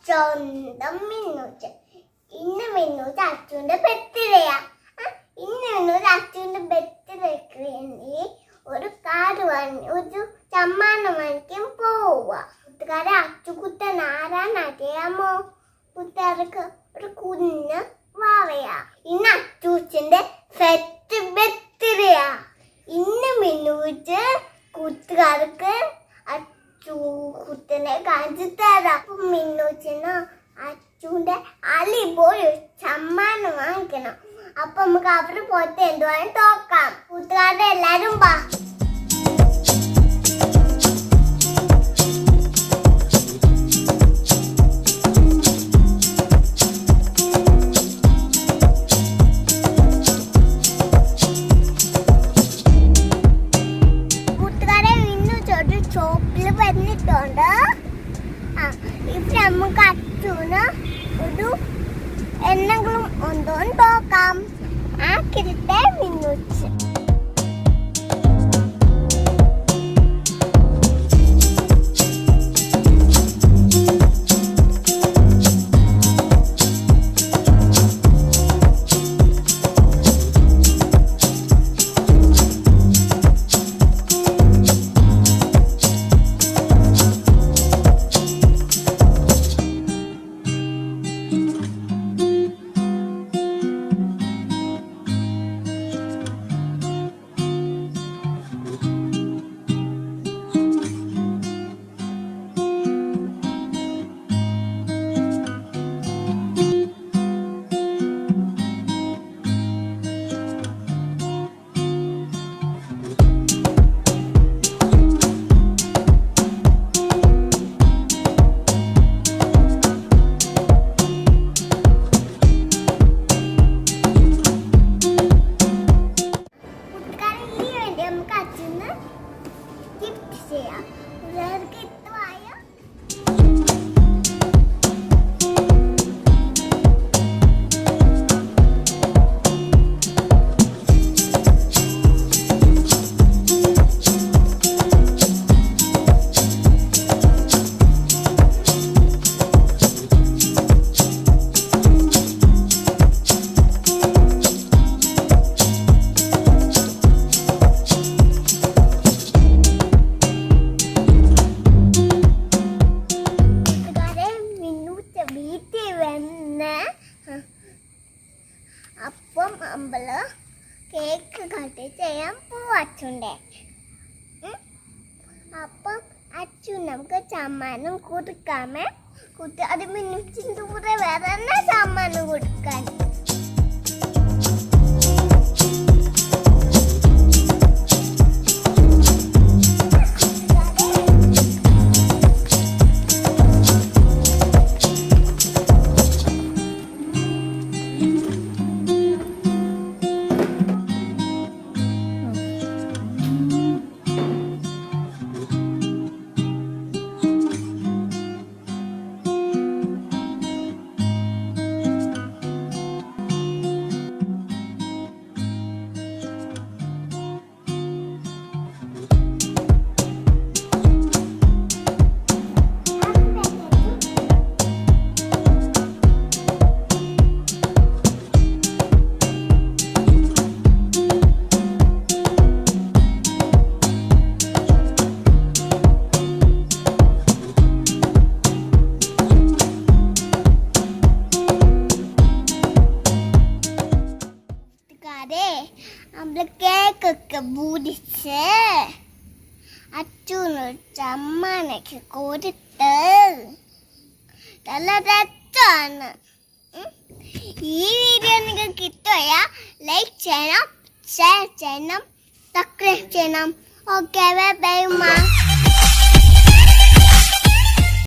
സ്വന്തം മിന്നൂച്ച്. ഇന്ന് മിന്നൂച്ച് അച്ഛൻ്റെ ബർത്ത്ഡേയാ. ഇന്ന് മിന്നൂച്ച് അച്ഛൻ്റെ ബർത്ത്ഡേക്ക് വേണ്ടി ഒരു കാർ വാങ്ങി ഒരു സമ്മാനം വാങ്ങിക്കാൻ പോവുക. കൂട്ടുകാരെ അച്ചുകുട്ടൻ ആരാന്നറിയാമോ? കൂട്ടുകാർക്ക് ഒരു കുഞ്ഞ് വാവയാ. ഇന്ന് അച്ചൂച്ചന്റെ ഫെസ്റ്റ് ബർത്ത്ഡേയാ. ഇന്ന് മിന്നൂച്ച് കൂട്ടുകാർക്ക് അച്ചൂക്കുട്ടനെ കാണിച്ചു തരാം. മിന്നൂച്ചിന് അച്ചൂന്റെ അലിപോയി സമ്മാനം വാങ്ങിക്കണം. അപ്പൊ നമുക്ക് അവര് പോയിട്ട് എന്തുവാനും നോക്കാം. കൂട്ടുകാരുടെ എല്ലാരും വാ. കൂട്ടുകാരെ ഇന്ന് ചെറിയ ഷോപ്പിൽ വന്നിട്ടുണ്ട്. ഇപ്പൊ നമുക്ക് അച്ഛന് ഒരു എന്തെങ്കിലും ഉണ്ടോ നോക്കാം. കിരട്ടെ മിന്നൂച്ച്. അപ്പം നമ്മള് കേക്ക് കട്ട് ചെയ്യാൻ പോവാച്ചുണ്ടേ. അപ്പം അച്ഛൻ നമുക്ക് സമ്മാനം കൊടുക്കാമേ. അത് മിനിറ്റിൻ്റെ കൂടെ വേറെ തന്നെ സമ്മാനം കൊടുക്കാൻ. നമ്മള് കേക്കൊക്കെ മുറിച്ച് അച്ഛന് സമ്മാനൊക്കെ കൊടുത്ത് നല്ല രസമാണ്. ഈ വീഡിയോ നിങ്ങൾക്ക് ഇഷ്ടമായാൽ ലൈക്ക് ചെയ്യണം, ഷെയർ ചെയ്യണം, സബ്സ്ക്രൈബ് ചെയ്യണം. Okay, bye bye.